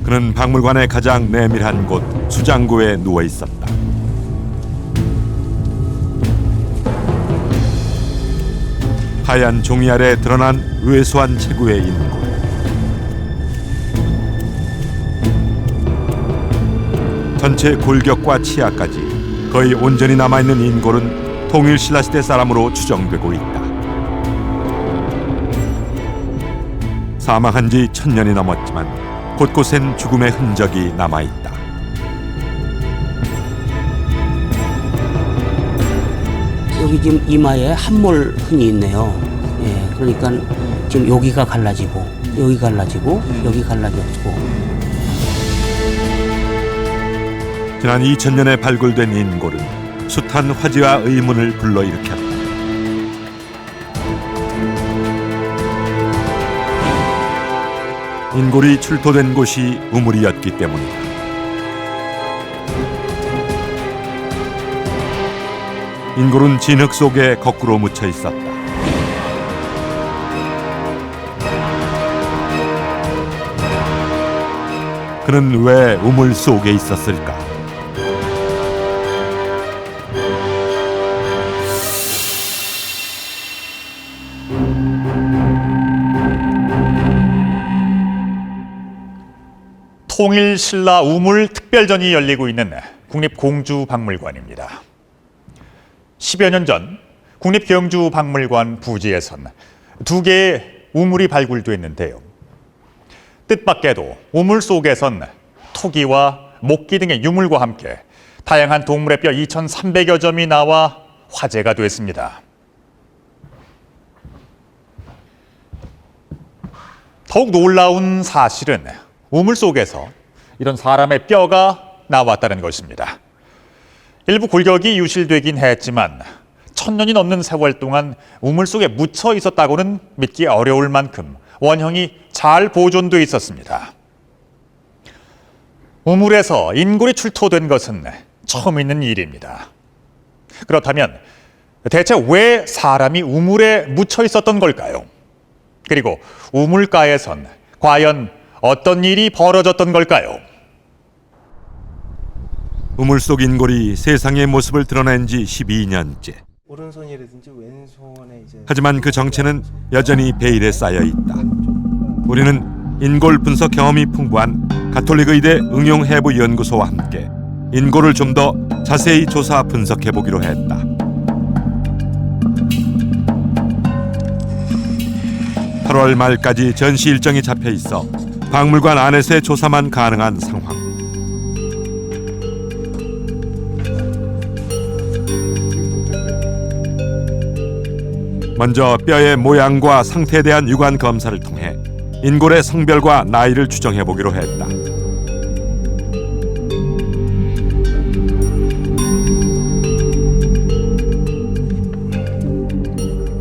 그는 박물관의 가장 내밀한 곳 수장고에 누워 있었다. 하얀 종이 아래 드러난 왜소한 체구의 인골. 전체 골격과 치아까지 거의 온전히 남아있는 인골은 통일신라시대 사람으로 추정되고 있다. 사망한 지 1000년이 넘었지만 곳곳엔 죽음의 흔적이 남아있다. 여기 지금 이마에 함몰 흔이 있네요. 예, 그러니까 지금 여기가 갈라지고 여기 갈라지고 여기 갈라졌고. 지난 2000년에 발굴된 인골은 숱한 화제와 의문을 불러일으켰다. 인골이 출토된 곳이 우물이었기 때문이다. 인골은 진흙 속에 거꾸로 묻혀 있었다. 그는 왜 우물 속에 있었을까? 통일신라 우물 특별전이 열리고 있는 국립공주박물관입니다. 10여 년 전 국립경주박물관 부지에선 2개의 우물이 발굴됐는데요. 뜻밖에도 우물 속에선 토기와 목기 등의 유물과 함께 다양한 동물의 뼈 2,300여 점이 나와 화제가 됐습니다. 더욱 놀라운 사실은 우물 속에서 이런 사람의 뼈가 나왔다는 것입니다. 일부 골격이 유실되긴 했지만 1000년이 넘는 세월 동안 우물 속에 묻혀 있었다고는 믿기 어려울 만큼 원형이 잘 보존돼 있었습니다. 우물에서 인골이 출토된 것은 처음 있는 일입니다. 그렇다면 대체 왜 사람이 우물에 묻혀 있었던 걸까요? 그리고 우물가에선 과연 어떤 일이 벌어졌던 걸까요? 우물 속 인골이 세상의 모습을 드러낸 지 12년째. 오른손이라든지 왼손에 이제 하지만 그 정체는 여전히 베일에 쌓여 있다. 우리는 인골 분석 경험이 풍부한 가톨릭 의대 응용해부 연구소와 함께 인골을 좀 더 자세히 조사 분석해 보기로 했다. (8월) 말까지 전시 일정이 잡혀 있어 박물관 안에서의 조사만 가능한 상황. 먼저 뼈의 모양과 상태에 대한 육안 검사를 통해 인골의 성별과 나이를 추정해 보기로 했다.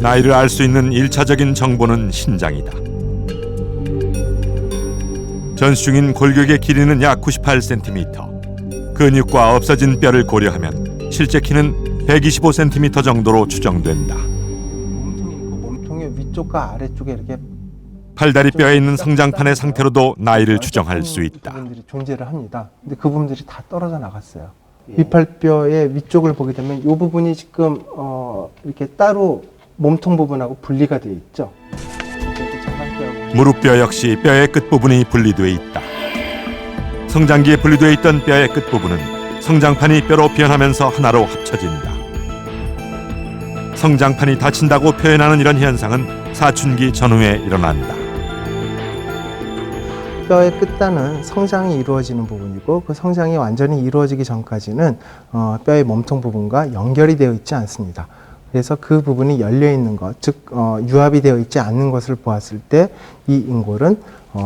나이를 알 수 있는 1차적인 정보는 신장이다. 전시 중인 골격의 길이는 약 98cm. 근육과 없어진 뼈를 고려하면 실제 키는 125cm 정도로 추정된다. 몸통의 위쪽과 아래쪽에 이렇게 팔다리 뼈에 있는 성장판의 상태로도 나이를 추정할 수 있다. 부분들이 존재를 합니다. 근데 그 부분들이 다 떨어져 나갔어요. 위팔뼈의 위쪽을 보게 되면 이 부분이 지금 이렇게 따로 몸통 부분하고 분리가 되어 있죠. 무릎뼈 역시 뼈의 끝부분이 분리되어 있다. 성장기에 분리되어 있던 뼈의 끝부분은 성장판이 뼈로 변하면서 하나로 합쳐진다. 성장판이 다친다고 표현하는 이런 현상은 사춘기 전후에 일어난다. 뼈의 끝단은 성장이 이루어지는 부분이고 그 성장이 완전히 이루어지기 전까지는 뼈의 몸통 부분과 연결이 되어 있지 않습니다. 그래서 그 부분이 열려 있는 것, 즉 유합이 되어 있지 않는 것을 보았을 때 이 인골은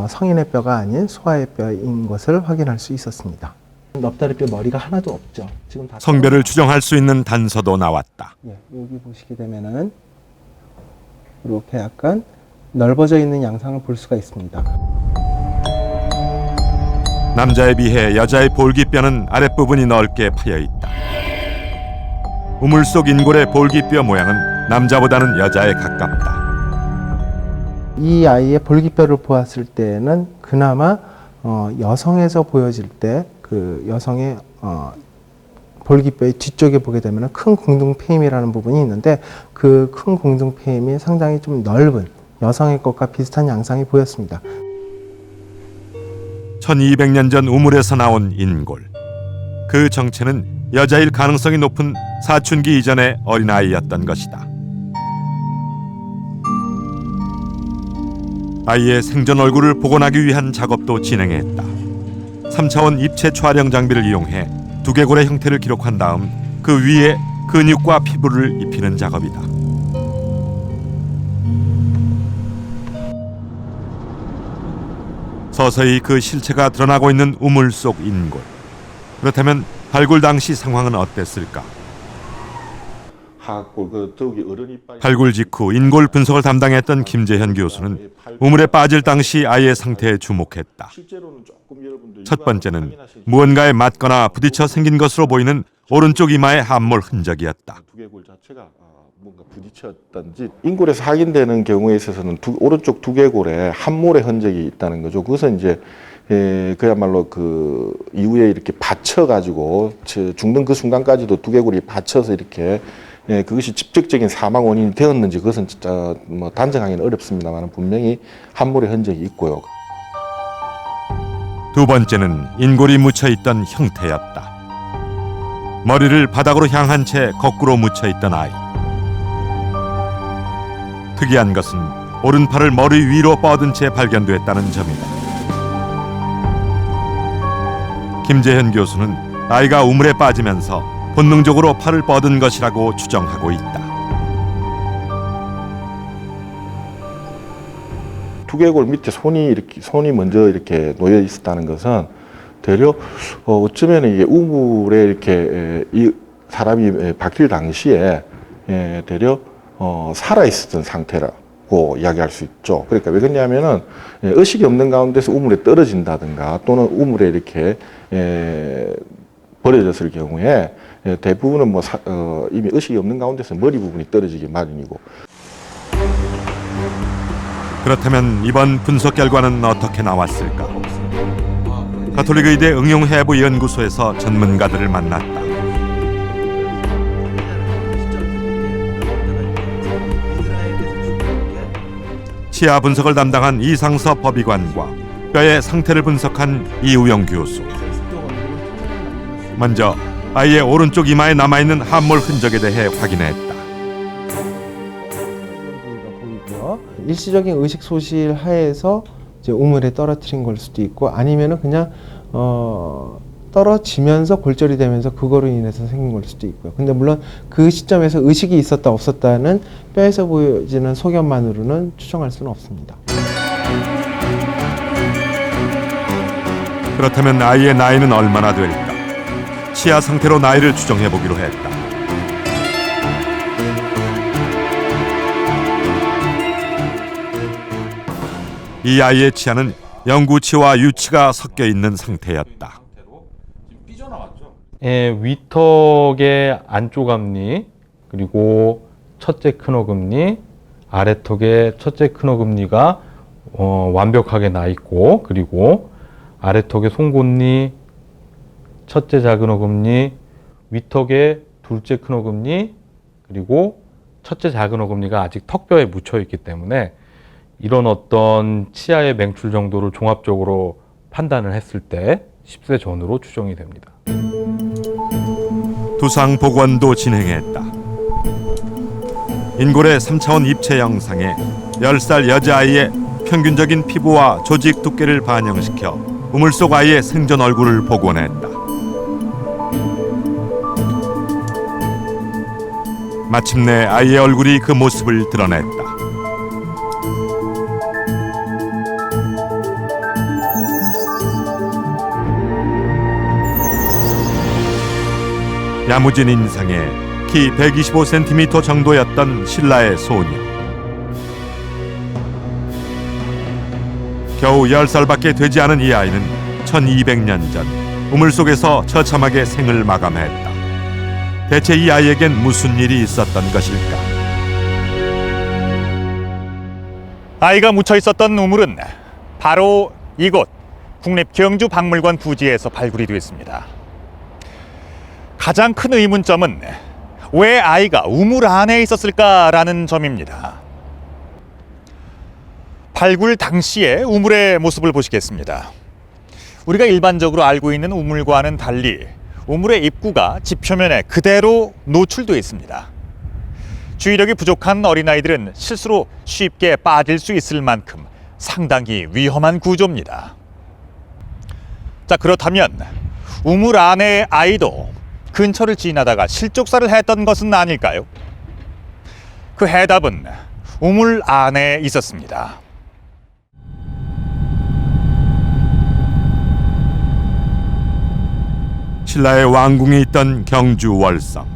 성인의 뼈가 아닌 소아의 뼈인 것을 확인할 수 있었습니다. 넙다리뼈 머리가 하나도 없죠. 지금 다 성별을 추정할 수 있는 단서도 나왔다. 예, 여기 보시게 되면은 이렇게 약간 넓어져 있는 양상을 볼 수가 있습니다. 남자에 비해 여자의 볼기뼈는 아랫부분이 넓게 파여 있다. 우물 속 인골의 볼기뼈 모양은 남자보다는 여자에 가깝다. 이 아이의 볼기뼈를 보았을 때는 그나마 여성에서 보여질 때 그 여성의 볼기뼈의 뒤쪽에 보게 되면 큰 공중폐임이라는 부분이 있는데 그 큰 공중폐임이 상당히 좀 넓은 여성의 것과 비슷한 양상이 보였습니다. 1200년 전 우물에서 나온 인골. 그 정체는 여자일 가능성이 높은 사춘기 이전의 어린아이였던 것이다. 아이의 생전 얼굴을 복원하기 위한 작업도 진행했다. 3차원 입체 촬영 장비를 이용해 두개골의 형태를 기록한 다음 그 위에 근육과 피부를 입히는 작업이다. 서서히 그 실체가 드러나고 있는 우물 속 인골. 그렇다면 발굴 당시 상황은 어땠을까? 발굴 직후 인골 분석을 담당했던 김재현 교수는 우물에 빠질 당시 아이의 상태에 주목했다. 첫 번째는 무언가에 맞거나 부딪혀 생긴 것으로 보이는 오른쪽 이마의 함몰 흔적이었다. 두개골 자체가 뭔가 부딪혔던지 인골에서 확인되는 경우에 있어서는 오른쪽 두개골에 함몰의 흔적이 있다는 거죠. 그것은 이제 그야말로 그 이후에 이렇게 받쳐가지고 죽는 그 순간까지도 두개골이 받쳐서 이렇게 그것이 직접적인 사망 원인이 되었는지 그것은 진짜 뭐 단정하기는 어렵습니다만 분명히 함몰의 흔적이 있고요. 두 번째는 인골이 묻혀 있던 형태였다. 머리를 바닥으로 향한 채 거꾸로 묻혀 있던 아이. 특이한 것은 오른팔을 머리 위로 뻗은 채 발견됐다는 점이다. 김재현 교수는 아이가 우물에 빠지면서 본능적으로 팔을 뻗은 것이라고 추정하고 있다. 두개골 밑에 손이 먼저 이렇게 놓여 있었다는 것은 되려 어쩌면 이게 우물에 이렇게 이 사람이 박힐 당시에 되려 살아 있었던 상태라고 이야기할 수 있죠. 그러니까 왜 그러냐면은 의식이 없는 가운데서 우물에 떨어진다든가 또는 우물에 이렇게 버려졌을 경우에 대부분은 이미 의식이 없는 가운데서 머리 부분이 떨어지기 마련이고. 그렇다면 이번 분석 결과는 어떻게 나왔을까? 가톨릭 의대 응용해부 연구소에서 전문가들을 만났다. 치아 분석을 담당한 이상섭 법의관과 뼈의 상태를 분석한 이우영 교수. 먼저 아이의 오른쪽 이마에 남아있는 함몰 흔적에 대해 확인했다. 일시적인 의식 소실 하에서 이제 우물에 떨어뜨린 걸 수도 있고 아니면은 그냥 떨어지면서 골절이 되면서 그거로 인해서 생긴 걸 수도 있고요. 근데 물론 그 시점에서 의식이 있었다 없었다는 뼈에서 보여지는 소견만으로는 추정할 수는 없습니다. 그렇다면 아이의 나이는 얼마나 될까? 치아 상태로 나이를 추정해 보기로 했다. 이 아이의 치아는 영구치와 유치가 섞여 있는 상태였다. 위턱의 안쪽 앞니, 그리고 첫째 큰어금니, 아래턱의 첫째 큰어금니가 완벽하게 나 있고, 그리고 아래턱의 송곳니, 첫째 작은 어금니, 위턱의 둘째 큰 어금니, 그리고 첫째 작은 어금니가 아직 턱뼈에 묻혀 있기 때문에 이런 어떤 치아의 맹출 정도를 종합적으로 판단을 했을 때 10세 전후로 추정이 됩니다. 두상 복원도 진행했다. 인골의 3차원 입체 영상에 10살 여자아이의 평균적인 피부와 조직 두께를 반영시켜 우물 속 아이의 생전 얼굴을 복원했다. 마침내 아이의 얼굴이 그 모습을 드러냈다. 야무진 인상에 키 125cm 정도였던 신라의 소녀. 겨우 10살밖에 되지 않은 이 아이는 1200년 전 우물 속에서 처참하게 생을 마감했다. 대체 이 아이에겐 무슨 일이 있었던 것일까? 아이가 묻혀 있었던 우물은 바로 이곳 국립경주박물관 부지에서 발굴이 되었습니다. 가장 큰 의문점은 왜 아이가 우물 안에 있었을까라는 점입니다. 발굴 당시의 우물의 모습을 보시겠습니다. 우리가 일반적으로 알고 있는 우물과는 달리 우물의 입구가 지표면에 그대로 노출되어 있습니다. 주의력이 부족한 어린아이들은 실수로 쉽게 빠질 수 있을 만큼 상당히 위험한 구조입니다. 자, 그렇다면 우물 안의 아이도 근처를 지나다가 실족사를 했던 것은 아닐까요? 그 해답은 우물 안에 있었습니다. 신라의 왕궁이 있던 경주 월성.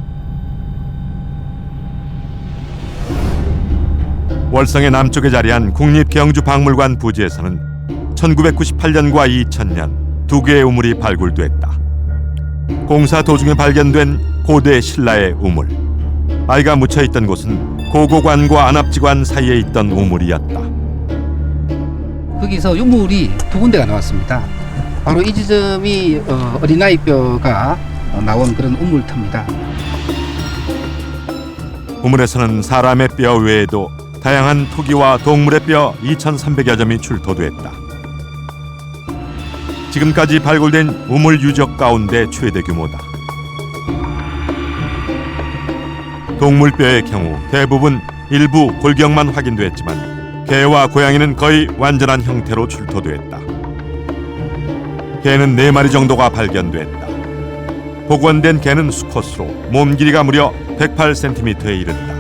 월성의 남쪽에 자리한 국립경주박물관 부지에서는 1998년과 2000년 두 개의 우물이 발굴됐다. 공사 도중에 발견된 고대 신라의 우물. 아이가 묻혀있던 곳은 고고관과 안압지관 사이에 있던 우물이었다. 거기서 유물이 두 군데가 나왔습니다. 바로 이 지점이 어린아이 뼈가 나온 그런 우물터입니다. 우물에서는 사람의 뼈 외에도 다양한 토기와 동물의 뼈 2,300여 점이 출토됐다. 지금까지 발굴된 우물 유적 가운데 최대 규모다. 동물뼈의 경우 대부분 일부 골격만 확인됐지만 개와 고양이는 거의 완전한 형태로 출토됐다. 개는 4마리 정도가 발견됐다. 복원된 개는 수컷으로 몸 길이가 무려 108cm에 이른다.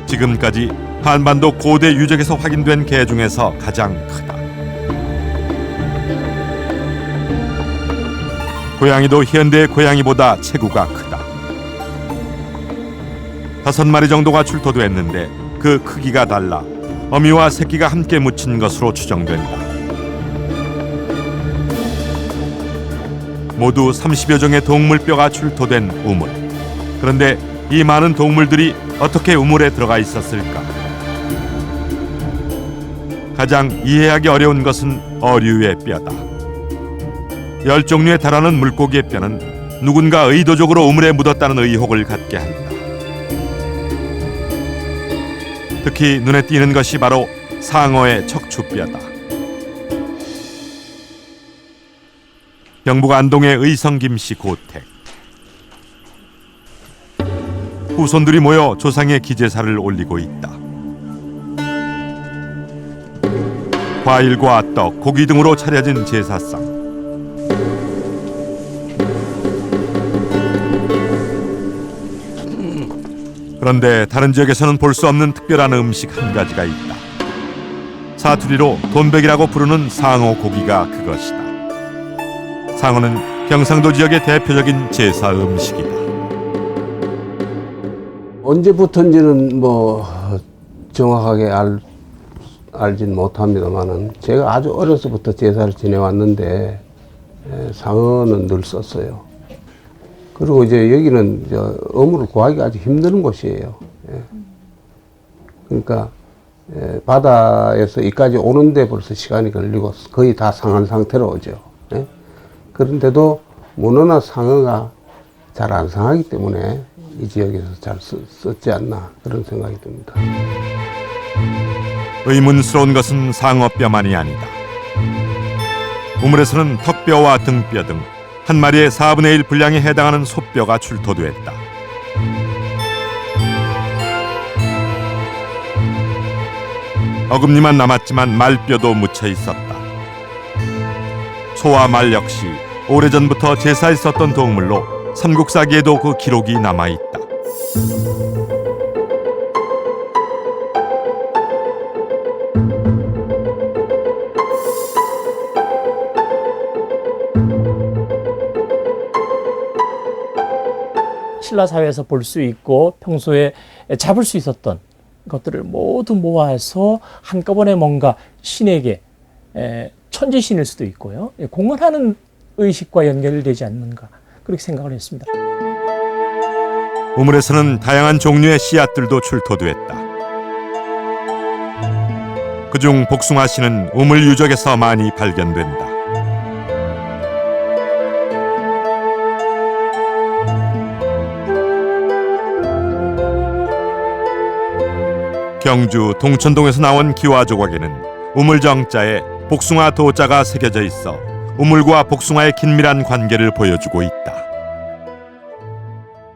지금까지 한반도 고대 유적에서 확인된 개 중에서 가장 크다. 고양이도 현대 고양이보다 체구가 크다. 5마리 정도가 출토됐는데 그 크기가 달라 어미와 새끼가 함께 묻힌 것으로 추정된다. 모두 30여 종의 동물뼈가 출토된 우물. 그런데 이 많은 동물들이 어떻게 우물에 들어가 있었을까? 가장 이해하기 어려운 것은 어류의 뼈다. 10종류에 달하는 물고기의 뼈는 누군가 의도적으로 우물에 묻었다는 의혹을 갖게 한다. 특히 눈에 띄는 것이 바로 상어의 척추뼈다. 경북 안동의 의성 김씨 고택. 후손들이 모여 조상의 기제사를 올리고 있다. 과일과 떡, 고기 등으로 차려진 제사상. 그런데 다른 지역에서는 볼 수 없는 특별한 음식 한 가지가 있다. 사투리로 돈백이라고 부르는 상어 고기가 그것이다. 상어는 경상도 지역의 대표적인 제사 음식이다. 언제부터인지는 뭐 정확하게 알진 못합니다만은 제가 아주 어려서부터 제사를 지내왔는데 상어는 늘 썼어요. 그리고 이제 여기는 어물을 구하기가 아주 힘든 곳이에요. 그러니까 바다에서 이까지 오는데 벌써 시간이 걸리고 거의 다 상한 상태로 오죠. 그런데도 문어나 상어가 잘 안 상하기 때문에 이 지역에서 잘 썼지 않나 그런 생각이 듭니다. 의문스러운 것은 상어뼈만이 아니다. 우물에서는 턱뼈와 등뼈 등 한 마리의 4분의 1 분량에 해당하는 소뼈가 출토됐다. 어금니만 남았지만 말뼈도 묻혀 있었다. 소와 말 역시 오래전부터 제사에 썼던 동물로 삼국사기에도 그 기록이 남아있다. 신라 사회에서 볼 수 있고 평소에 잡을 수 있었던 것들을 모두 모아서 한꺼번에 뭔가 신에게 천지신일 수도 있고요. 공헌하는 의식과 연결되지 않는가 그렇게 생각을 했습니다. 우물에서는 다양한 종류의 씨앗들도 출토됐다. 그중 복숭아 씨는 우물 유적에서 많이 발견된다. 경주 동천동에서 나온 기와 조각에는 우물정자에 복숭아 도자가 새겨져 있어 우물과 복숭아의 긴밀한 관계를 보여주고 있다.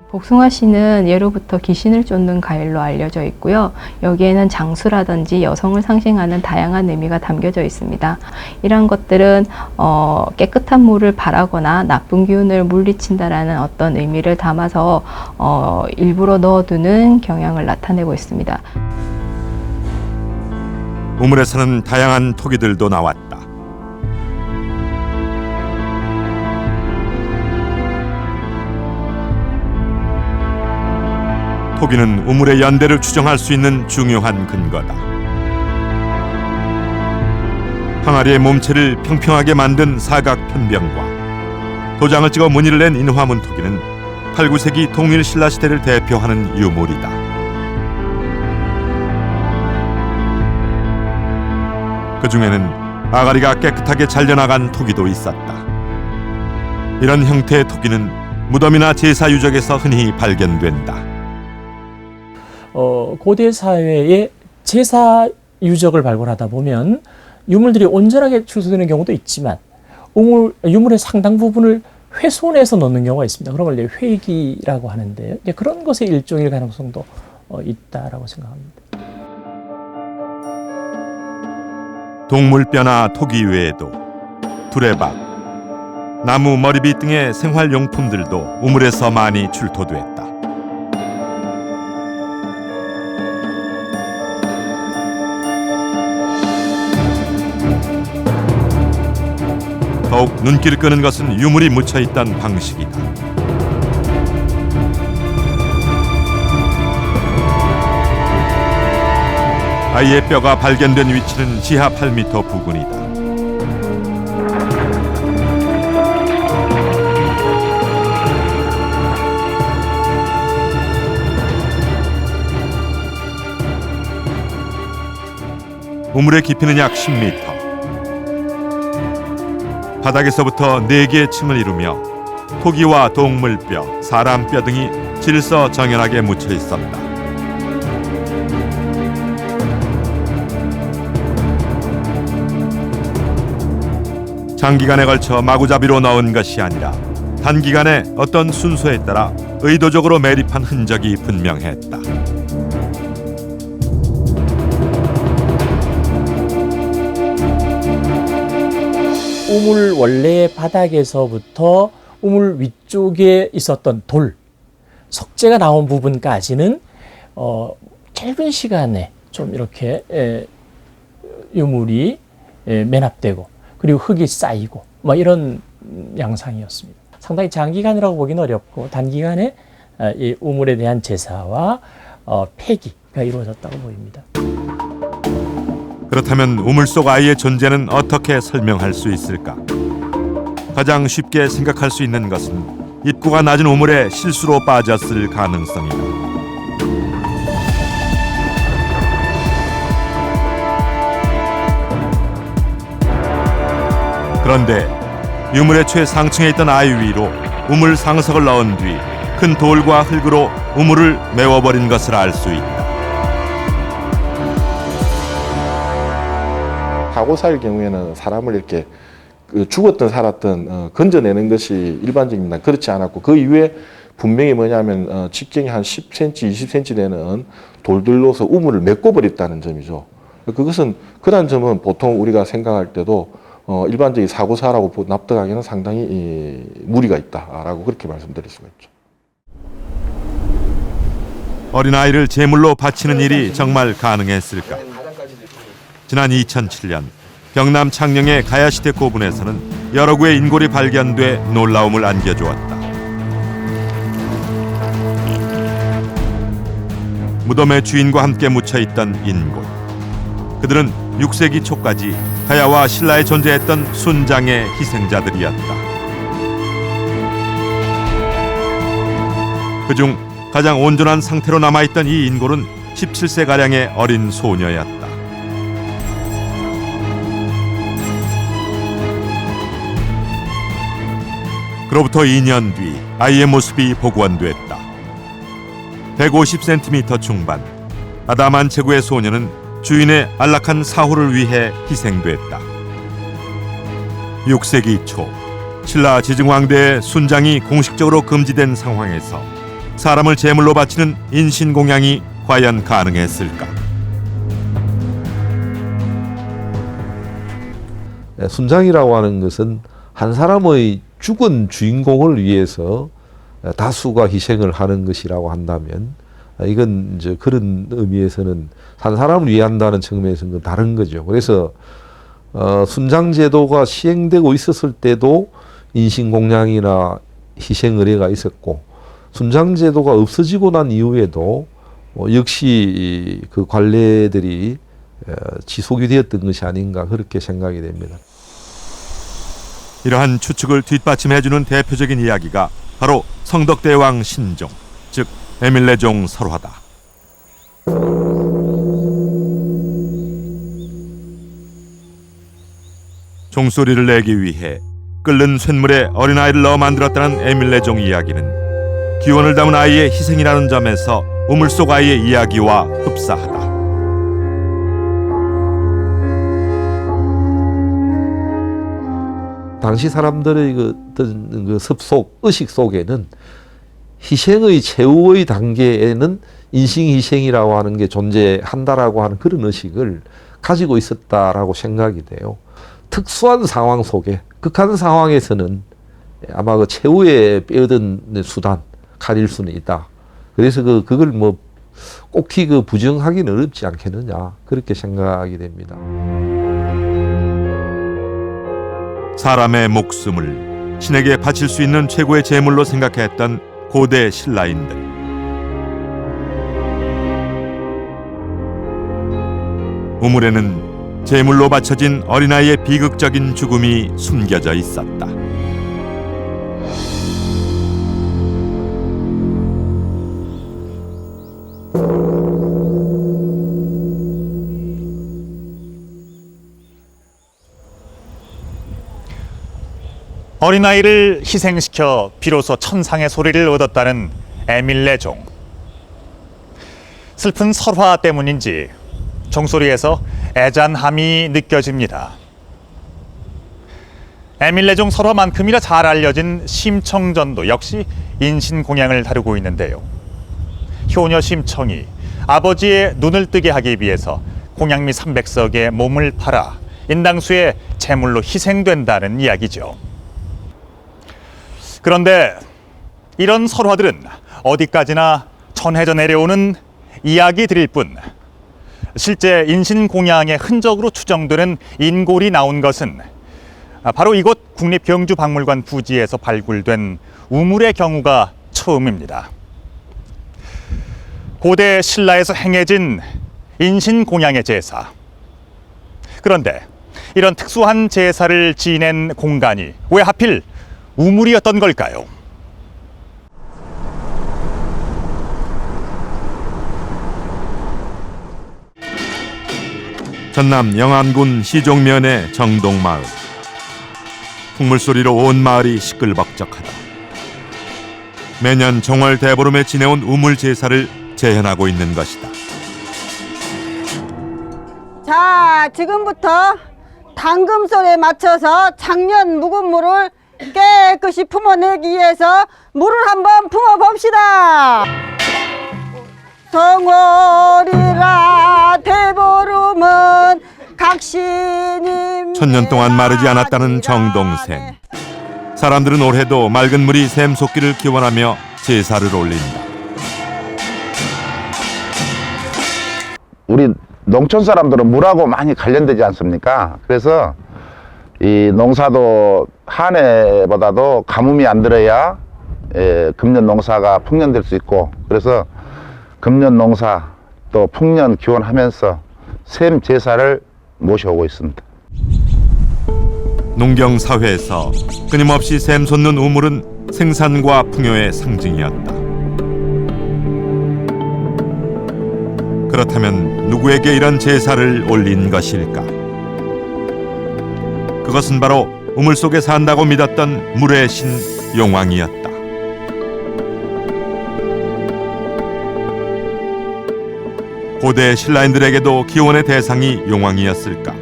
복숭아씨는 예로부터 귀신을 쫓는 과일로 알려져 있고요. 여기에는 장수라든지 여성을 상징하는 다양한 의미가 담겨져 있습니다. 이러한 것들은 깨끗한 물을 바라거나 나쁜 기운을 물리친다라는 어떤 의미를 담아서 일부러 넣어두는 경향을 나타내고 있습니다. 우물에서는 다양한 토기들도 나왔다. 토기는 우물의 연대를 추정할 수 있는 중요한 근거다. 항아리의 몸체를 평평하게 만든 사각 편병과 도장을 찍어 무늬를 낸 인화문 토기는 8, 9세기 통일 신라 시대를 대표하는 유물이다. 그 중에는 아가리가 깨끗하게 잘려나간 토기도 있었다. 이런 형태의 토기는 무덤이나 제사 유적에서 흔히 발견된다. 고대 사회의 제사 유적을 발굴하다 보면 유물들이 온전하게 출土되는 경우도 있지만 유물의 상당 부분을 훼손해서 넣는 경우가 있습니다. 그런 걸 회기라고 하는데요. 그런 것의 일종일 가능성도 있다라고 생각합니다. 동물뼈나 토기 외에도 두레박, 나무 머리빗 등의 생활용품들도 우물에서 많이 출토됐다. 더욱 눈길을 끄는 것은 유물이 묻혀있던 방식이다. 아이의 뼈가 발견된 위치는 지하 8m 부근이다. 우물의 깊이는 약 10m. 바닥에서부터 4개의 층을 이루며 토기와 동물뼈, 사람뼈 등이 질서정연하게 묻혀 있었다. 장기간에 걸쳐 마구잡이로 넣은 것이 아니라 단기간에 어떤 순서에 따라 의도적으로 매립한 흔적이 분명했다. 우물 원래 바닥에서부터 우물 위쪽에 있었던 돌, 석재가 나온 부분까지는 짧은 시간에 좀 이렇게 유물이 매납되고 그리고 흙이 쌓이고 뭐 이런 양상이었습니다. 상당히 장기간이라고 보기는 어렵고 단기간에 이 우물에 대한 제사와 폐기가 이루어졌다고 보입니다. 그렇다면 우물 속 아이의 존재는 어떻게 설명할 수 있을까? 가장 쉽게 생각할 수 있는 것은 입구가 낮은 우물에 실수로 빠졌을 가능성이다. 그런데 유물의 최상층에 있던 아이 위로 우물 상석을 넣은 뒤 큰 돌과 흙으로 우물을 메워버린 것을 알 수 있다. 사고사일 경우에는 사람을 이렇게 죽었든 살았든 건져내는 것이 일반적입니다. 그렇지 않았고 그 이후에 분명히 뭐냐면 직경이 한 10cm, 20cm 되는 돌들로서 우물을 메꿔버렸다는 점이죠. 그것은 그런 점은 보통 우리가 생각할 때도 일반적인 사고사라고 납득하기는 상당히 무리가 있다라고 그렇게 말씀드릴 수가 있죠. 어린아이를 제물로 바치는 일이 정말 가능했을까? 지난 2007년 경남 창녕의 가야시대 고분에서는 여러 구의 인골이 발견돼 놀라움을 안겨주었다. 무덤의 주인과 함께 묻혀있던 인골. 그들은 6세기 초까지 가야와 신라에 존재했던 순장의 희생자들이었다. 그중 가장 온전한 상태로 남아있던 이 인골은 17세가량의 어린 소녀였다. 그로부터 2년 뒤 아이의 모습이 복원됐다. 150cm 중반, 아다만 제국의 소녀는 주인의 안락한 사후를 위해 희생됐다. 6세기 초 신라 지증왕대의 순장이 공식적으로 금지된 상황에서 사람을 제물로 바치는 인신공양이 과연 가능했을까? 순장이라고 하는 것은 한 사람의 죽은 주인공을 위해서 다수가 희생을 하는 것이라고 한다면 이건 이제 그런 의미에서는 한 사람을 위한다는 측면에서는 다른 거죠. 그래서 순장 제도가 시행되고 있었을 때도 인신공양이나 희생 의례가 있었고 순장 제도가 없어지고 난 이후에도 역시 그 관례들이 지속이 되었던 것이 아닌가 그렇게 생각이 됩니다. 이러한 추측을 뒷받침해주는 대표적인 이야기가 바로 성덕대왕 신종, 즉 에밀레종 설화다. 종소리를 내기 위해 끓는 쇳물에 어린아이를 넣어 만들었다는 에밀레종 이야기는 기원을 담은 아이의 희생이라는 점에서 우물 속 아이의 이야기와 흡사하다. 당시 사람들의 그 습속, 의식 속에는 희생의 최후의 단계에는 인신희생이라고 하는 게 존재한다라고 하는 그런 의식을 가지고 있었다라고 생각이 돼요. 특수한 상황 속에, 극한 상황에서는 아마 그 최후의 빼앗은 수단, 가릴 수는 있다. 그래서 그걸 뭐 꼭히 그 부정하기는 어렵지 않겠느냐, 그렇게 생각이 됩니다. 사람의 목숨을 신에게 바칠 수 있는 최고의 제물로 생각했던 고대 신라인들. 우물에는 제물로 바쳐진 어린아이의 비극적인 죽음이 숨겨져 있었다. 어린아이를 희생시켜 비로소 천상의 소리를 얻었다는 에밀레종. 슬픈 설화 때문인지 종소리에서 애잔함이 느껴집니다. 에밀레종 설화만큼이나 잘 알려진 심청전도 역시 인신공양을 다루고 있는데요. 효녀 심청이 아버지의 눈을 뜨게 하기 위해서 공양미 300석의 몸을 팔아 인당수의 제물로 희생된다는 이야기죠. 그런데 이런 설화들은 어디까지나 전해져 내려오는 이야기들일 뿐 실제 인신공양의 흔적으로 추정되는 인골이 나온 것은 바로 이곳 국립경주박물관 부지에서 발굴된 우물의 경우가 처음입니다. 고대 신라에서 행해진 인신공양의 제사. 그런데 이런 특수한 제사를 지낸 공간이 왜 하필 우물이었던 걸까요? 전남 영안군 시종면의 정동마을. 풍물소리로 온 마을이 시끌벅적하다. 매년 정월 대보름에 지내온 우물 제사를 재현하고 있는 것이다. 자, 지금부터 당금소리에 맞춰서 작년 묵은 물을 깨끗이 품어내기 위해서 물을 한번 품어봅시다. 정월이라 대보름은 각신임. 천년 동안 마르지 않았다는 정동샘. 사람들은 올해도 맑은 물이 샘솟기를 기원하며 제사를 올린다. 우리 농촌 사람들은 물하고 많이 관련되지 않습니까? 그래서 이 농사도 한 해보다도 가뭄이 안 들어야 금년 농사가 풍년될 수 있고, 그래서 금년 농사 또 풍년 기원하면서 샘 제사를 모셔오고 있습니다. 농경 사회에서 끊임없이 샘솟는 우물은 생산과 풍요의 상징이었다. 그렇다면 누구에게 이런 제사를 올린 것일까? 그것은 바로 우물 속에 산다고 믿었던 물의 신 용왕이었다. 고대 신라인들에게도 기원의 대상이 용왕이었을까?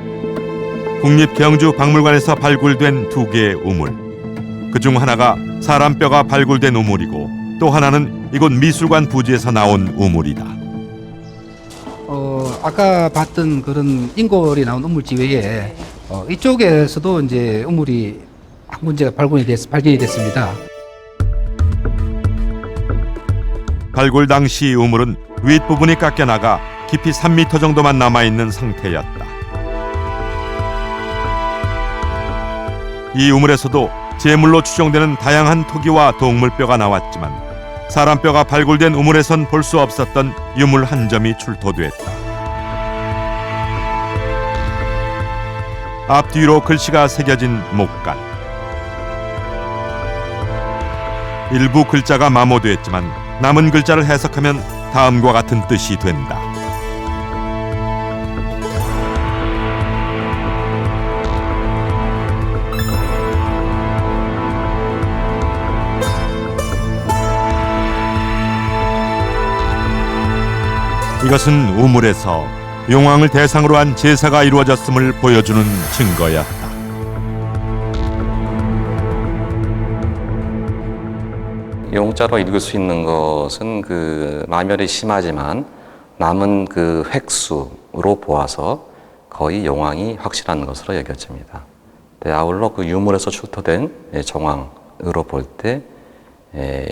국립경주박물관에서 발굴된 두 개의 우물. 그중 하나가 사람 뼈가 발굴된 우물이고 또 하나는 이곳 미술관 부지에서 나온 우물이다. 아까 봤던 그런 인골이 나온 우물지 외에 이쪽에서도 이제 우물이 한 군데가 발견이 됐습니다. 발굴 당시 우물은 윗부분이 깎여나가 깊이 3m 정도만 남아있는 상태였다. 이 우물에서도 제물로 추정되는 다양한 토기와 동물뼈가 나왔지만 사람뼈가 발굴된 우물에선 볼 수 없었던 유물 한 점이 출토됐다. 앞뒤로 글씨가 새겨진 목간. 일부 글자가 마모됐지만 남은 글자를 해석하면 다음과 같은 뜻이 된다. 이것은 우물에서 용왕을 대상으로 한 제사가 이루어졌음을 보여주는 증거였다. 용자로 읽을 수 있는 것은 그 마멸이 심하지만 남은 그 획수로 보아서 거의 용왕이 확실한 것으로 여겨집니다. 아울러 그 유물에서 출토된 정황으로 볼 때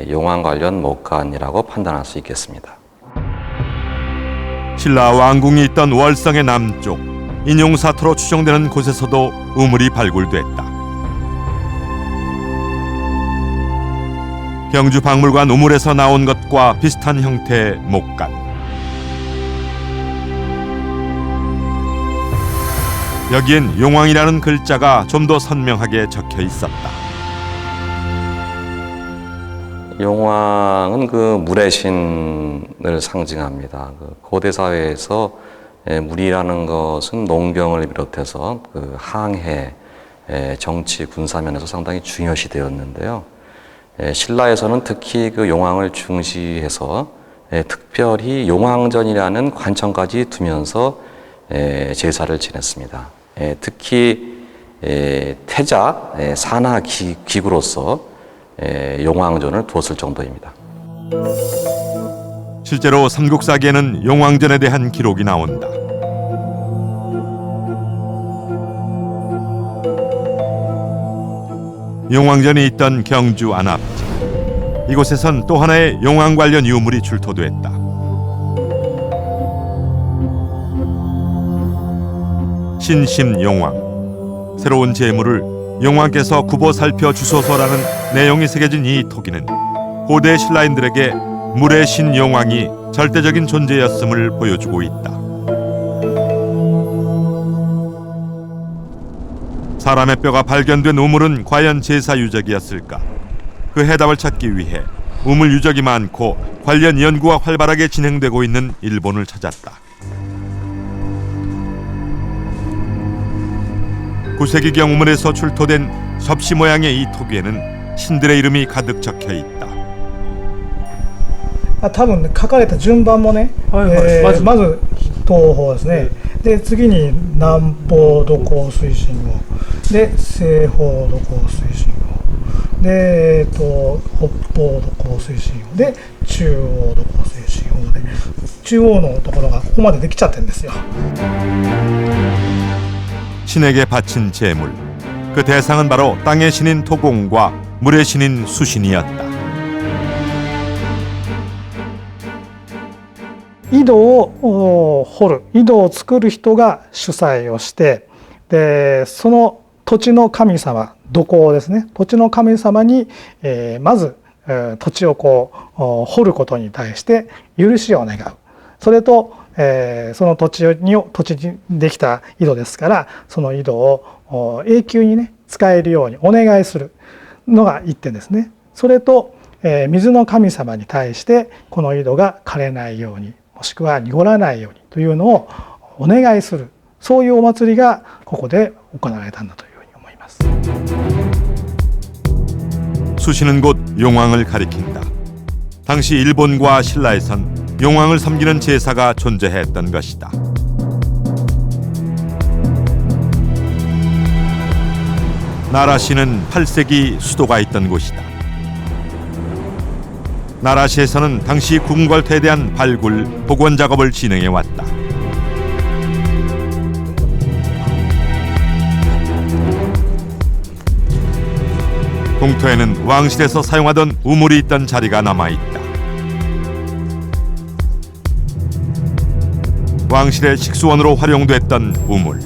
용왕 관련 목간이라고 판단할 수 있겠습니다. 신라 왕궁이 있던 월성의 남쪽 인용사토로 추정되는 곳에서도 우물이 발굴됐다. 경주박물관 우물에서 나온 것과 비슷한 형태의 목간. 여기엔 용왕이라는 글자가 좀 더 선명하게 적혀 있었다. 용왕은 그 물의 신을 상징합니다. 그 고대 사회에서 물이라는 것은 농경을 비롯해서 그 항해, 정치, 군사면에서 상당히 중요시 되었는데요. 신라에서는 특히 그 용왕을 중시해서 특별히 용왕전이라는 관청까지 두면서 제사를 지냈습니다. 특히 태자 산하 기구로서 용왕전을 두었을 정도입니다. 실제로 삼국사기에는 용왕전에 대한 기록이 나온다. 용왕전이 있던 경주 안압지. 이곳에선 또 하나의 용왕 관련 유물이 출토됐다. 신심용왕. 새로운 제물을 용왕께서 굽어 살펴 주소서라는 내용이 새겨진 이 토기는 고대 신라인들에게 물의 신 용왕이 절대적인 존재였음을 보여주고 있다. 사람의 뼈가 발견된 우물은 과연 제사 유적이었을까? 그 해답을 찾기 위해 우물 유적이 많고 관련 연구가 활발하게 진행되고 있는 일본을 찾았다. 9세기경 우물에서 출토된 접시 모양의 이 토기에는 신들의 이름이 가득 적혀 있다. 多分書かれた順番もね、まず東方ですね。で次に南方土工推進号で西方土工推進号で北方土工推進号で中央土工推進号で中央のところがここまでできちゃってるんですよ。 신에게 바친 제물. 그 대상은 바로 땅의 신인 토공과 물의 신인 수신이었다. 井戸を掘る井戸を作る人が主催をしてでその土地の神様土工ですね土地の神様に、まず、土地をこう掘ることに対して許しを願うそれと、その土地にできた井戸ですからその井戸を永久にね使えるようにお願いするのが一点ですね。それと、水の神様に対してこの井戸が枯れないようにもしくは濁らないようにというのをお願いするそういうお祭りがここで行われたんだというふうに思います。 수신은 곧 용왕을 가리킨다. 당시 일본과 신라에선 용왕을 섬기는 제사가 존재했던 것이다. 나라시는 8세기 수도가 있던 곳이다. 나라시에서는 당시 궁궐태에 대한 발굴, 복원 작업을 진행해 왔다. 공터에는 왕실에서 사용하던 우물이 있던 자리가 남아있다. 왕실의 식수원으로 활용됐던 우물.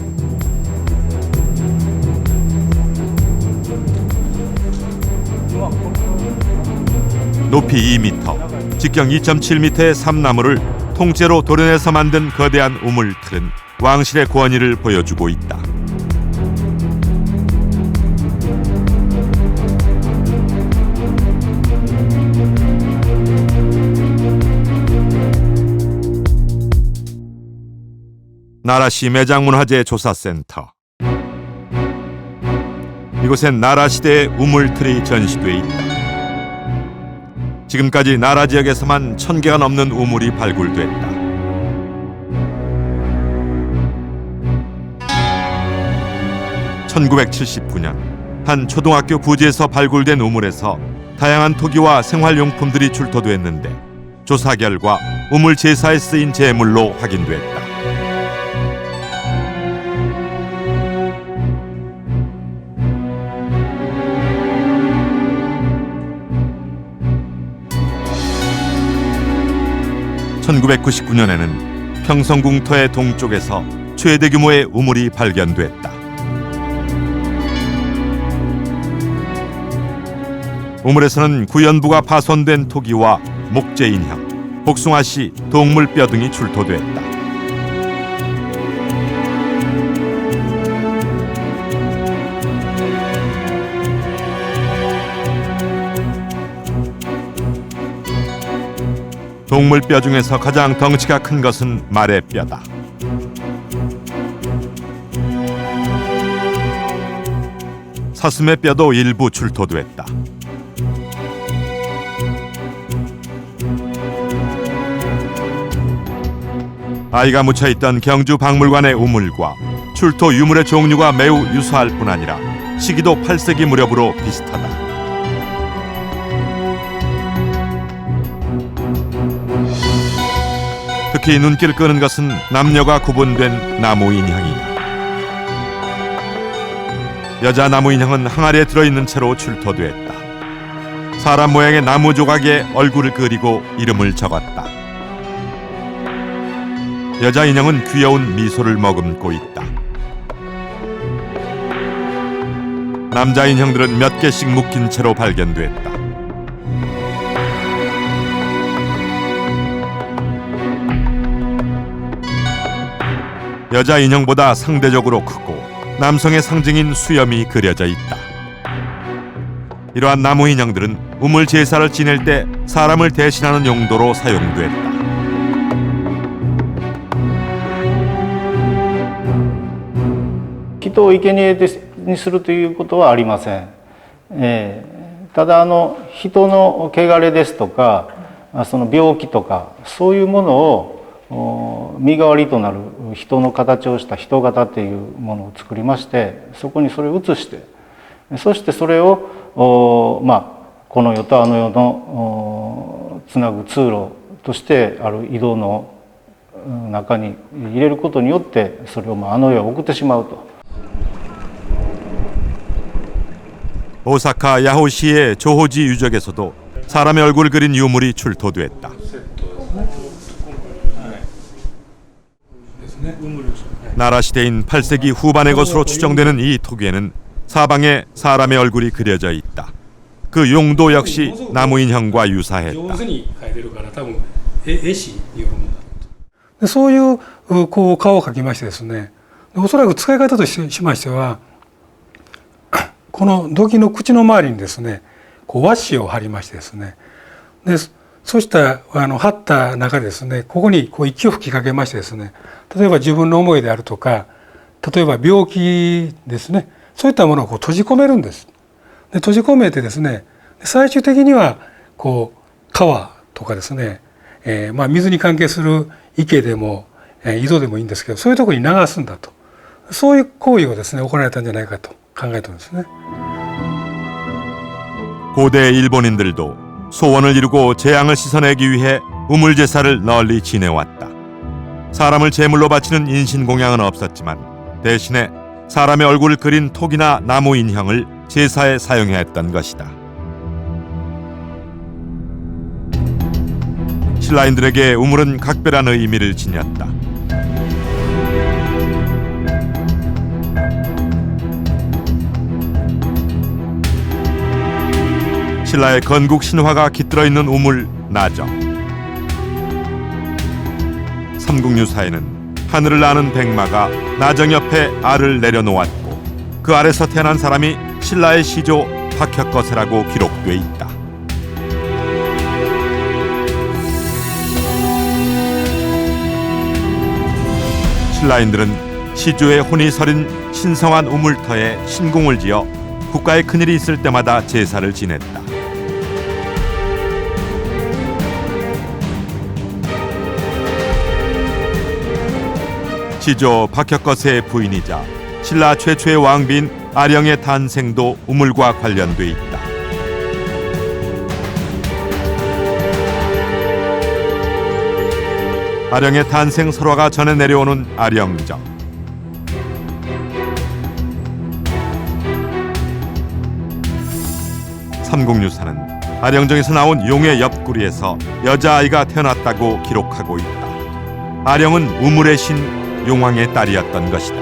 높이 2m, 직경 2.7m의 삼나무를 통째로 도려내서 만든 거대한 우물틀은 왕실의 권위를 보여주고 있다. 나라시 매장문화재 조사센터. 이곳엔 나라시대의 우물틀이 전시돼 있다. 지금까지 나라 지역에서만 1000개가 넘는 우물이 발굴됐다. (1979년) 한 초등학교 부지에서 발굴된 우물에서 다양한 토기와 생활용품들이 출토됐는데 조사 결과 우물 제사에 쓰인 제물로 확인됐다. (1999년에는) 평성궁터의 동쪽에서 최대 규모의 우물이 발견됐다. 우물에서는 구연부가 파손된 토기와 목재인형, 복숭아씨, 동물뼈 등이 출토됐다. 동물뼈 중에서 가장 덩치가 큰 것은 말의 뼈다. 사슴의 뼈도 일부 출토됐다. 아이가 묻혀있던 경주 박물관의 우물과 출토 유물의 종류가 매우 유사할 뿐 아니라 시기도 8세기 무렵으로 비슷하다. 특히 눈길을 끄는 것은 남녀가 구분된 나무 인형이다. 여자 나무 인형은 항아리에 들어있는 채로 출토됐다. 사람 모양의 나무 조각에 얼굴을 그리고 이름을 적었다. 여자 인형은 귀여운 미소를 머금고 있다. 남자 인형들은 몇 개씩 묶인 채로 발견됐다. 여자 인형보다 상대적으로 크고 남성의 상징인 수염이 그려져 있다. 이러한 나무 인형들은 우물 제사를 지낼 때 사람을 대신하는 용도로 사용됐다.人を生贄にするということはありません。ただ人の汚れですとかその病気とかそういうものを身代わりとなる人の形をした人型っていうものを作りまして、そこにそれを移して、そしてそれをこの世とあの世のつなぐ通路としてある井戸の中に入れることによってそれをあの世へ送ってしまうと。 오사카 야호시의 조호지 유적에서도 사람의 얼굴을 그린 유물이 출토됐다. 나라 시대인 8세기 후반의 것으로 추정되는 이 토기에는 사방에 사람의 얼굴이 그려져 있다. 그 용도 역시 나무 인형과 유사했다. そういうこう顔を描きましてですね、おそらく使い方としましてはこの土器の口の周りにですねこう和紙を貼りましてですね、でそうした貼った中でですねここにこう息を吹きかけましてですね、例えば自分の思いであるとか例えば病気ですね、そういったものをこう閉じ込めるんです。で閉じ込めてですね最終的にはこう皮とかですね、水に関係する池でも、井戸でもいいんですけど、そういうところに流すんだと、そういう行為をですね行われたんじゃないかと考えてるんですね。 고대 일본인들도 소원을 이루고 재앙을 씻어내기 위해 우물 제사를 널리 지내왔다. 사람을 제물로 바치는 인신공양은 없었지만 대신에 사람의 얼굴을 그린 톡이나 나무 인형을 제사에 사용해야 했던 것이다. 신라인들에게 우물은 각별한 의미를 지녔다. 신라의 건국 신화가 깃들어 있는 우물 나정. 삼국유사에는 하늘을 나는 백마가 나정 옆에 알을 내려놓았고 그 알에서 태어난 사람이 신라의 시조 박혁거세라고 기록돼 있다. 신라인들은 시조의 혼이 서린 신성한 우물터에 신궁을 지어 국가에 큰일이 있을 때마다 제사를 지냈다. 시조 박혁거세의 부인이자 신라 최초의 왕비인 아령의 탄생도 우물과 관련돼 있다. 아령의 탄생 설화가 전해 내려오는 아령정. 삼국유사는 아령정에서 나온 용의 옆구리에서 여자아이가 태어났다고 기록하고 있다. 아령은 우물의 신 용왕의 딸이었던 것이다.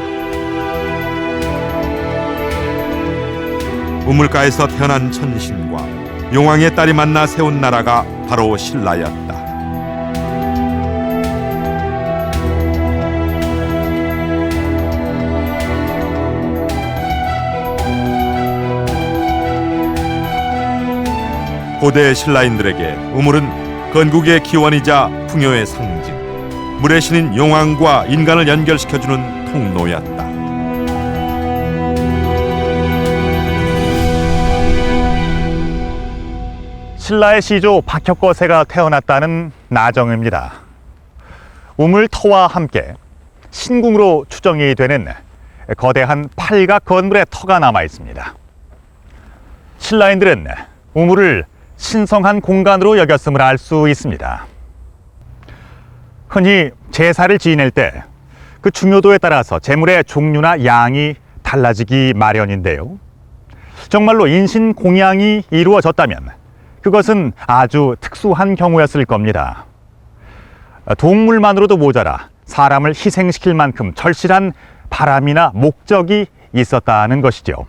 우물가에서 태어난 천신과 용왕의 딸이 만나 세운 나라가 바로 신라였다. 고대 신라인들에게 우물은 건국의 기원이자 풍요의 상징, 물의 신인 용왕과 인간을 연결시켜주는 통로였다. 신라의 시조 박혁거세가 태어났다는 나정입니다. 우물터와 함께 신궁으로 추정이 되는 거대한 팔각 건물의 터가 남아 있습니다. 신라인들은 우물을 신성한 공간으로 여겼음을 알 수 있습니다. 흔히 제사를 지낼 때 그 중요도에 따라서 제물의 종류나 양이 달라지기 마련인데요. 정말로 인신공양이 이루어졌다면 그것은 아주 특수한 경우였을 겁니다. 동물만으로도 모자라 사람을 희생시킬 만큼 절실한 바람이나 목적이 있었다는 것이죠.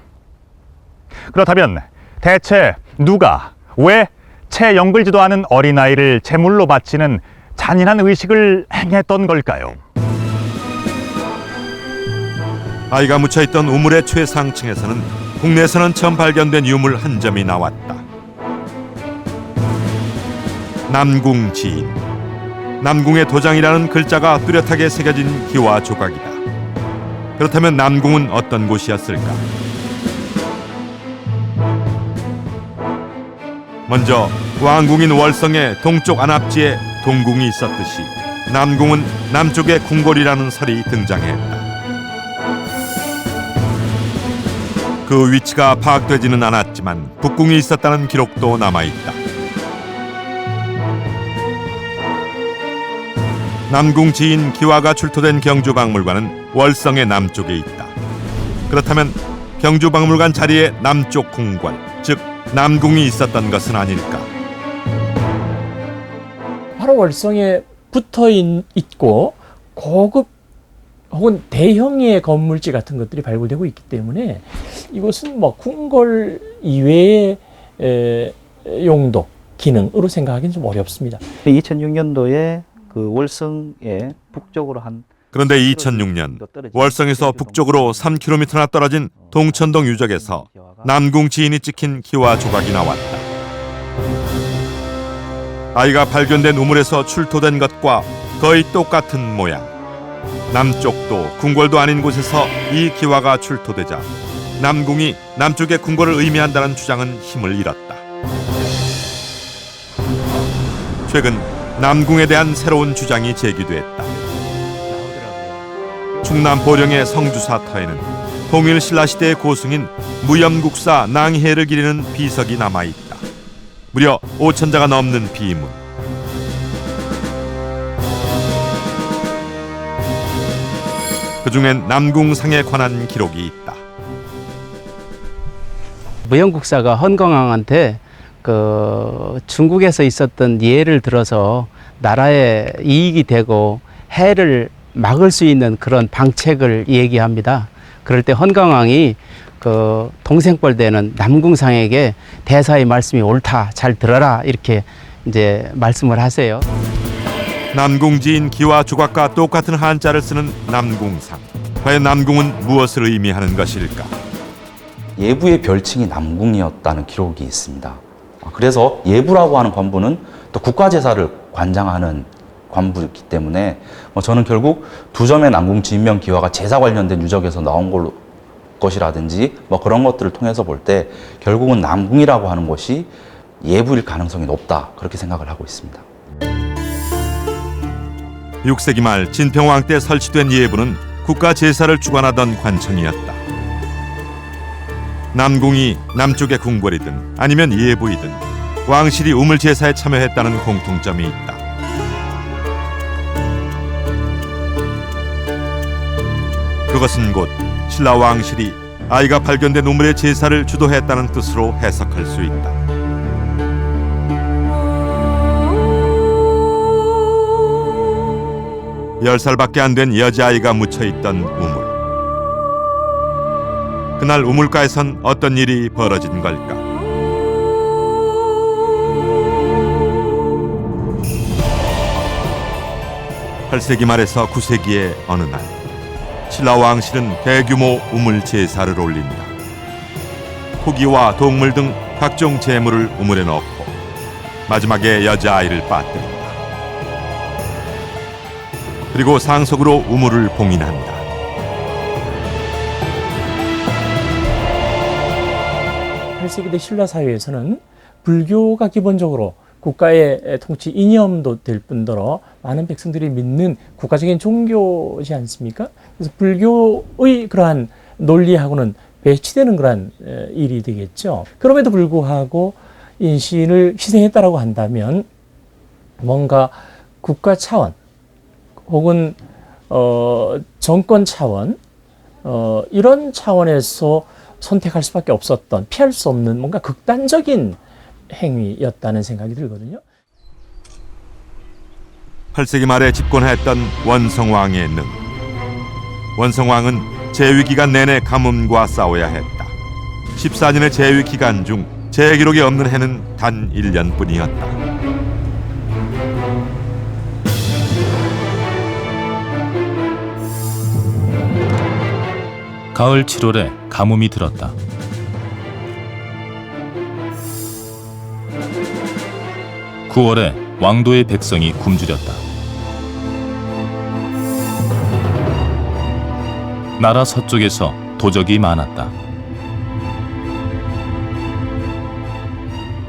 그렇다면 대체 누가 왜 채 영글지도 않은 어린아이를 제물로 바치는 잔인한 의식을 행했던 걸까요? 아이가 묻혀있던 우물의 최상층에서는 국내에서는 처음 발견된 유물 한 점이 나왔다. 남궁지인. 남궁의 도장이라는 글자가 뚜렷하게 새겨진 기와 조각이다. 그렇다면 남궁은 어떤 곳이었을까? 먼저 왕궁인 월성의 동쪽 안압지에 동궁이 있었듯이 남궁은 남쪽의 궁궐이라는 설이 등장했다. 그 위치가 파악되지는 않았지만 북궁이 있었다는 기록도 남아있다. 남궁 지인 기와가 출토된 경주박물관은 월성의 남쪽에 있다. 그렇다면 경주박물관 자리에 남쪽 궁궐, 즉 남궁이 있었던 것은 아닐까? 바로 월성에 붙어 있고 고급 혹은 대형의 건물지 같은 것들이 발굴되고 있기 때문에 이것은 뭐 궁궐 이외의 용도, 기능으로 생각하기는 좀 어렵습니다. 2006년도에 그 월성의 북쪽으로 한 그런데 2006년 월성에서 북쪽으로 3km나 떨어진 동천동 유적에서 남궁 지인이 찍힌 기와 조각이 나왔다. 아이가 발견된 우물에서 출토된 것과 거의 똑같은 모양. 남쪽도 궁궐도 아닌 곳에서 이 기와가 출토되자 남궁이 남쪽의 궁궐을 의미한다는 주장은 힘을 잃었다. 최근 남궁에 대한 새로운 주장이 제기됐다. 충남 보령의 성주사터에는 통일신라 시대의 고승인 무염국사 낭해를 기리는 비석이 남아있다. 무려 5,000자가 넘는 비문. 그중엔 남궁상에 관한 기록이 있다. 무염국사가 헌건왕한테 그 중국에서 있었던 예를 들어서 나라에 이익이 되고 해를 막을 수 있는 그런 방책을 얘기합니다. 그럴 때 헌건왕이 그 동생뻘 되는 남궁상에게 대사의 말씀이 옳다, 잘 들어라 이렇게 이제 말씀을 하세요. 남궁지인 기와 조각과 똑같은 한자를 쓰는 남궁상. 과연 남궁은 무엇을 의미하는 것일까? 예부의 별칭이 남궁이었다는 기록이 있습니다. 그래서 예부라고 하는 관부는 또 국가제사를 관장하는 관부이기 때문에 저는 결국 두 점의 남궁지 인명 기와가 제사 관련된 유적에서 나온 것이라든지 그런 것들을 통해서 볼 때 결국은 남궁이라고 하는 것이 예부일 가능성이 높다, 그렇게 생각을 하고 있습니다. 6세기 말 진평왕 때 설치된 예부는 국가 제사를 주관하던 관청이었다. 남궁이 남쪽의 궁궐이든 아니면 예부이든 왕실이 우물 제사에 참여했다는 공통점이 있다. 그것은 곧 신라 왕실이 아이가 발견된 우물의 제사를 주도했다는 뜻으로 해석할 수 있다. 10살밖에 안 된 여자아이가 묻혀있던 우물. 그날 우물가에선 어떤 일이 벌어진 걸까? (8세기) 말에서 (9세기의) 어느 날 신라 왕실은 대규모 우물 제사를 올립니다. 고기와 동물 등 각종 제물을 우물에 넣고 마지막에 여자아이를 빠뜨린다. 그리고 상속으로 우물을 봉인한다. (8세기대) 신라 사회에서는 불교가 기본적으로 국가의 통치 이념도 될 뿐더러 많은 백성들이 믿는 국가적인 종교지 않습니까? 그래서 불교의 그러한 논리하고는 배치되는 그러한 일이 되겠죠. 그럼에도 불구하고 인신을 희생했다라고 한다면 뭔가 국가 차원 혹은 정권 차원 이런 차원에서 선택할 수밖에 없었던, 피할 수 없는 뭔가 극단적인 행위였다는 생각이 들거든요. 8세기 말에 집권했던 원성왕의 능. 원성왕은 재위 기간 내내 가뭄과 싸워야 했다. 14년의 재위 기간 중 재기록이 없는 해는 단 1년뿐이었다. 가을 7월에 가뭄이 들었다. (9월에) 왕도의 백성이 굶주렸다. 나라 서쪽에서 도적이 많았다.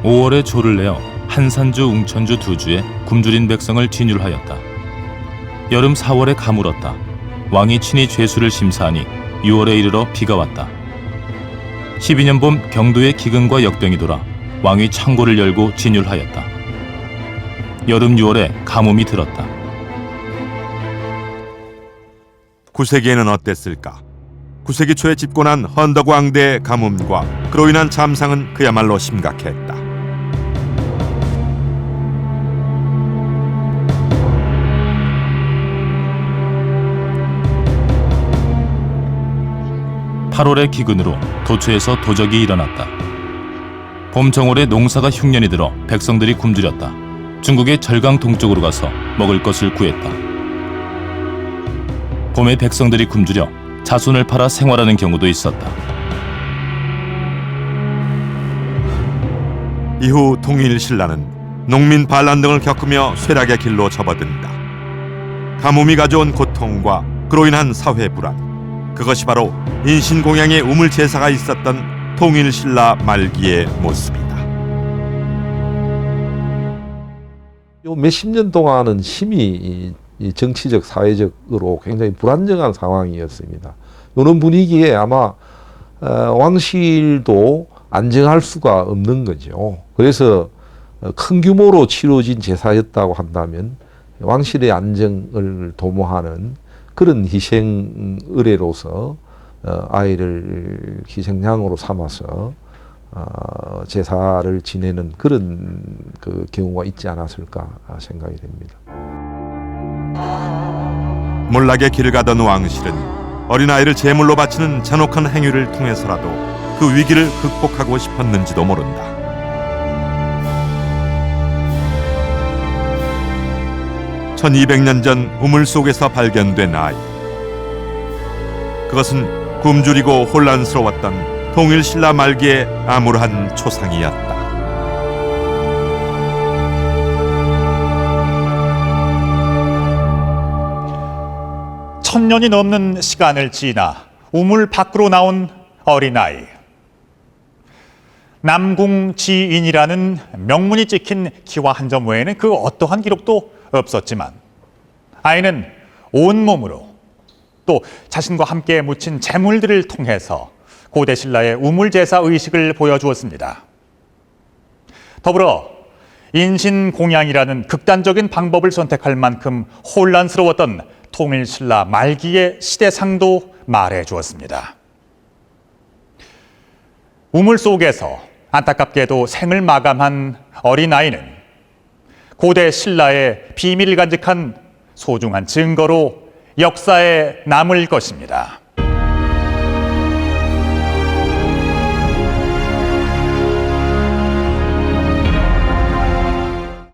(5월에) 조를 내어 한산주, 웅천주 두 주에 굶주린 백성을 진율하였다. 여름 (4월에) 가물었다. 왕이 친히 죄수를 심사하니 6월에 이르러 비가 왔다. 12년 봄 경도에 기근과 역병이 돌아 왕이 창고를 열고 진율하였다. 여름 6월에 가뭄이 들었다. 9세기에는 어땠을까? 9세기 초에 집권한 헌덕왕대의 가뭄과 그로 인한 잠상은 그야말로 심각했다. (8월의) 기근으로 도처에서 도적이 일어났다. 봄 정월에 농사가 흉년이 들어 백성들이 굶주렸다. 중국의 절강 동쪽으로 가서 먹을 것을 구했다. 봄에 백성들이 굶주려 자손을 팔아 생활하는 경우도 있었다. 이후 통일신라는 농민 반란 등을 겪으며 쇠락의 길로 접어든다. 가뭄이 가져온 고통과 그로 인한 사회 불안, 그것이 바로 인신공양의 우물 제사가 있었던 통일신라 말기의 모습이다. 요 몇십 년 동안은 심히 이 정치적, 사회적으로 굉장히 불안정한 상황이었습니다. 이런 분위기에 아마 왕실도 안정할 수가 없는 거죠. 그래서 큰 규모로 치러진 제사였다고 한다면 왕실의 안정을 도모하는 그런 희생 의례로서 아이를 희생양으로 삼아서 제사를 지내는 그런 그 경우가 있지 않았을까 생각이 됩니다. 몰락의 길을 가던 왕실은 어린아이를 제물로 바치는 잔혹한 행위를 통해서라도 그 위기를 극복하고 싶었는지도 모른다. (1200년) 전 우물 속에서 발견된 아이. 그것은 굶주리고 혼란스러웠던 통일신라 말기의 암울한 초상이었다. 천년이 넘는 시간을 지나 우물 밖으로 나온 어린아이. 남궁지인이라는 명문이 찍힌 기와 한 점 외에는 그 어떠한 기록도 없었지만 아이는 온몸으로 또 자신과 함께 묻힌 재물들을 통해서 고대 신라의 우물제사 의식을 보여주었습니다. 더불어 인신공양이라는 극단적인 방법을 선택할 만큼 혼란스러웠던 통일신라 말기의 시대상도 말해주었습니다. 우물 속에서 안타깝게도 생을 마감한 어린아이는 고대 신라의 비밀을 간직한 소중한 증거로 역사에 남을 것입니다.